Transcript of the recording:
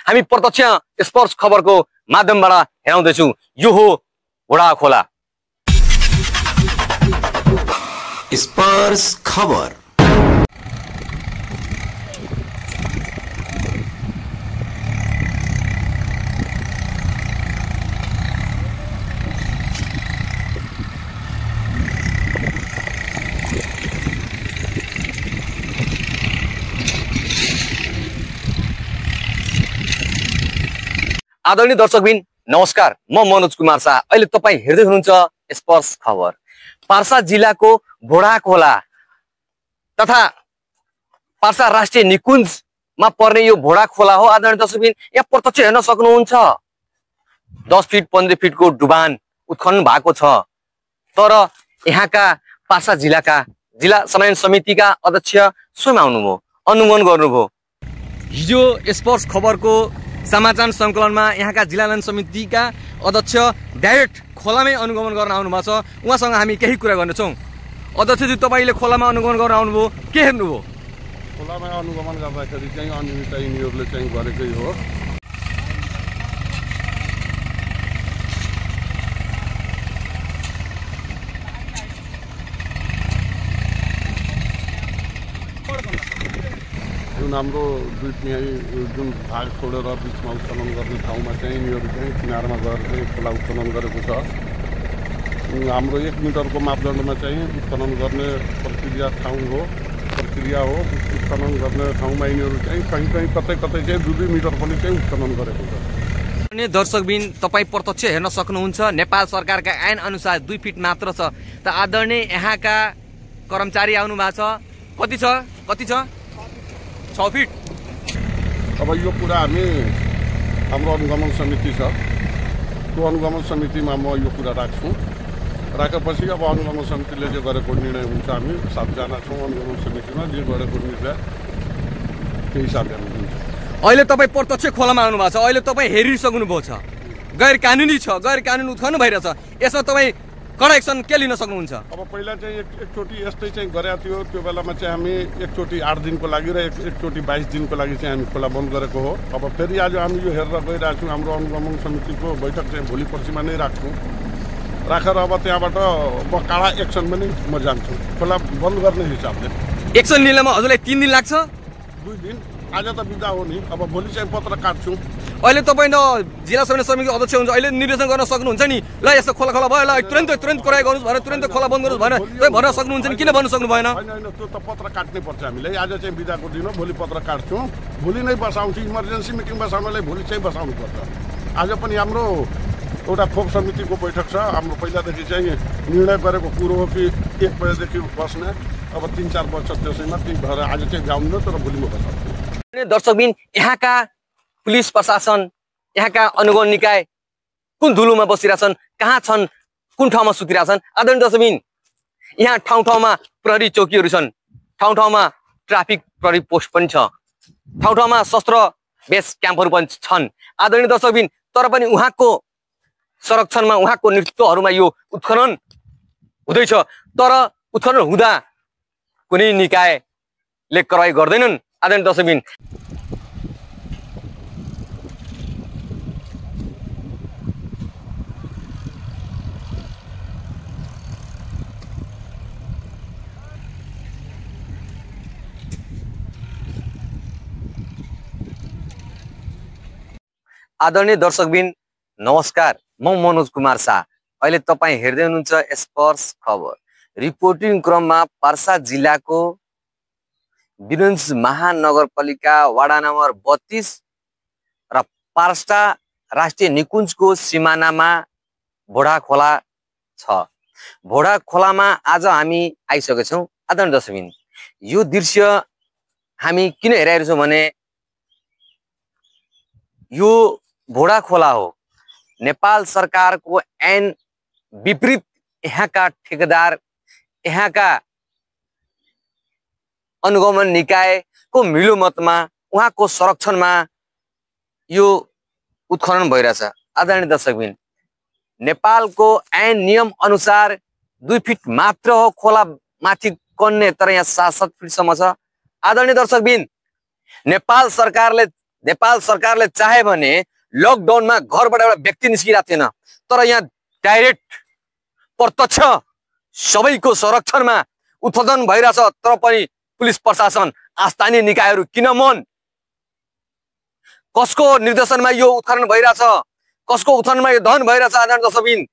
हामी प्रत्यक्ष स्पर्श खबरको माध्यमबाट हेराउँदैछौँ। यो हो भोडा खोला। स्पर्श खबर। आदरणीय दर्शकबिन नमस्कार, म मनोज कुमार शाह। अहिले तपाईँ हेर्दै हुनुहुन्छ स्पर्श खबर। पर्सा जिल्लाको भोडा खोला तथा पर्सा राष्ट्रिय निकुञ्जमा पर्ने यो भोडा खोला हो। आदरणीय दर्शकबिन यहाँ प्रत्यक्ष हेर्न सक्नुहुन्छ 10 फिट 15 फिटको डुबान उत्खनन भएको छ। तर यहाँका पर्सा जिल्लाका जिल्ला समन्वय समितिका अध्यक्ष स्वयं आउनुभयो, अनुगमन गर्नुभयो। हिजो स्पर्श खबरको समाचार सङ्कलनमा यहाँका जिल्ला समन्वय समितिका अध्यक्ष डाइरेक्ट खोलामै अनुगमन गर्न आउनुभएको छ। उहाँसँग हामी केही कुरा गर्नेछौँ। अध्यक्षजी, तपाईँले खोलामा अनुगमन गर्न आउनुभयो, के हेर्नुभयो? खोलामा अनुगमन गर्दाखेरि चाहिँ अनियमितता यिनीहरूले चाहिँ गरेकै हो। जुन हाम्रो जुन भाग छोडेर बिचमा उत्खनन गर्ने ठाउँमा चाहिँ यिनीहरू चाहिँ किनारमा गएर चाहिँ खोला उत्खनन गरेको छ। हाम्रो 1 मिटरको मापदण्डमा चाहिँ उत्खनन गर्ने प्रक्रिया हो। उत्खनन गर्ने ठाउँमा यिनीहरू चाहिँ कहीँ कतै चाहिँ 2 मिटर पनि चाहिँ उत्खनन गरेको छ। दर्शकबिन, तपाईँ प्रत्यक्ष हेर्न सक्नुहुन्छ नेपाल सरकारका ऐन अनुसार 2 फिट मात्र छ। त आदरणीय यहाँका कर्मचारी आउनु भएको छ, कति छ? 6 फिट। अब यो कुरा हाम्रो अनुगमन समिति छ, त्यो अनुगमन समितिमा म यो कुरा राखेपछि अब अनुगमन समितिले जे गरेको निर्णय हुन्छ। हामी 7 जना छौँ अनुगमन समितिमा, जे गरेको निर्णय त्यही हिसाबले हुन्छ। अहिले तपाईँ प्रत्यक्ष खोलामा आउनु भएको छ, अहिले तपाईँ हेरिसक्नुभएको छ, गैर कानुनी छ, गैर कानुनी उत्खनन भइरहेछ। यसमा तपाईँ कडा एक्सन के लिन सक्नुहुन्छ? अब पहिला चाहिँ एकचोटि यस्तै चाहिँ गरेको थियो। त्यो बेलामा चाहिँ हामी एकचोटि 8 दिनको लागि र एकचोटि 22 दिनको लागि चाहिँ हामी खोला बन्द गरेको हो। अब फेरि आज हामी यो हेरेर गइरहेको छौँ। हाम्रो अनुगमन समितिको बैठक चाहिँ भोलि पर्सिमा नै राखेर अब त्यहाँबाट म कडा एक्सन पनि म जान्छु खोला बन्द गर्ने हिसाबले। एक्सन लिनमा हजुरलाई 3 दिन लाग्छ? 2 दिन। आज त बिदा हो नि, अब भोलि चाहिँ पत्र काट्छु। अहिले तपाईँ जिल्ला समन्वय समितिको अध्यक्ष हुन्छ, अहिले निर्देशन गर्न सक्नुहुन्छ नि, ल यस्तो खोला भयो, ल तुरन्त कराइ गर्नुहोस् भनेर, तुरन्त खोला बन्द गर्नुहोस् भनेर तपाईँ भन्न सक्नुहुन्छ नि, किन भन्न सक्नु भएन? होइन, त्यो त पत्र काट्नै पर्छ हामीले। आज चाहिँ बिदाको दिन हो, भोलि पत्र काट्छु, भोलि नै बसाउँछु। इमर्जेन्सी मिटिङ बसाउनलाई भोलि चाहिँ बसाउनु पर्छ। आज पनि हाम्रो एउटा खोप समितिको बैठक छ। हाम्रो पहिलादेखि चाहिँ निर्णय गरेको कुरो हो कि 1 बजेदेखि बस्ने। अब 3-4 वर्ष त्यसैमा त्यही भएर आज चाहिँ जाउनु, तर भोलि म बसाउँछु। दर्शकबिन, यहाँका पुलिस प्रशासन, यहाँका अनुगमन निकाय कुन धुलोमा बसिरहेछन्, कहाँ छन्, कुन ठाउँमा सुतिरहेछन्? आदरणीय दर्शकबिन, यहाँ ठाउँ-ठाउँमा प्रहरी चौकीहरू छन्, ठाउँ-ठाउँमा ट्राफिक प्रहरी पोस्ट पनि छ, ठाउँ-ठाउँमा शस्त्र बेस क्याम्पहरू पनि छन्। आदरणीय दर्शकबिन, तर पनि उहाँको संरक्षणमा, उहाँको नेतृत्वहरूमा यो उत्खनन हुँदैछ। तर उत्खनन हुँदा कुनै निकायले कारवाही गर्दैनन्। आदरणीय दर्शकबिन, आदरणीय दर्शकबिन नमस्कार, म मनोज कुमार शाह। अहिले तपाईँ हेर्दै हुनुहुन्छ स्पर्श खबर। रिपोर्टिङ क्रममा पर्सा जिल्लाको विरञ्ज महानगरपालिका वडा नम्बर 32 र पर्सा राष्ट्रिय निकुञ्जको सिमानामा भोडा खोला छ। भोडा खोलामा आज हामी आइसकेका छौँ। आदरणीय दर्शकबिन, यो दृश्य हामी किन हेरिरहेको छौँ भने यो भोडा खोला हो। नेपाल सरकारको ऐन विपरीत यहाँका ठेकेदार, यहाँका अनुगमन निकायको मिलोमतमा, उहाँको संरक्षणमा यो उत्खनन भइरहेछ। आदरणीय दर्शकबिन, नेपालको ऐन नियम अनुसार 2 फिट मात्र हो खोला माथि कन्ने, तर यहाँ 7-7 फिटसम्म छ। आदरणीय दर्शकबिन, नेपाल सरकारले नेपाल सरकारले चाहे भने लकडाउनमा घरबाट एउटा व्यक्ति निस्किरहेको थिएन, तर यहाँ डाइरेक्ट प्रत्यक्ष सबैको संरक्षणमा उत्पादन भइरहेछ। तर पनि पुलिस प्रशासन स्थानीय निकायहरू किन मन? कसको निर्देशनमा यो उत्खनन भइरहेछ? कसको उत्खननमा यो दहन भइरहेछ? आदरणीय दर्शकबिन,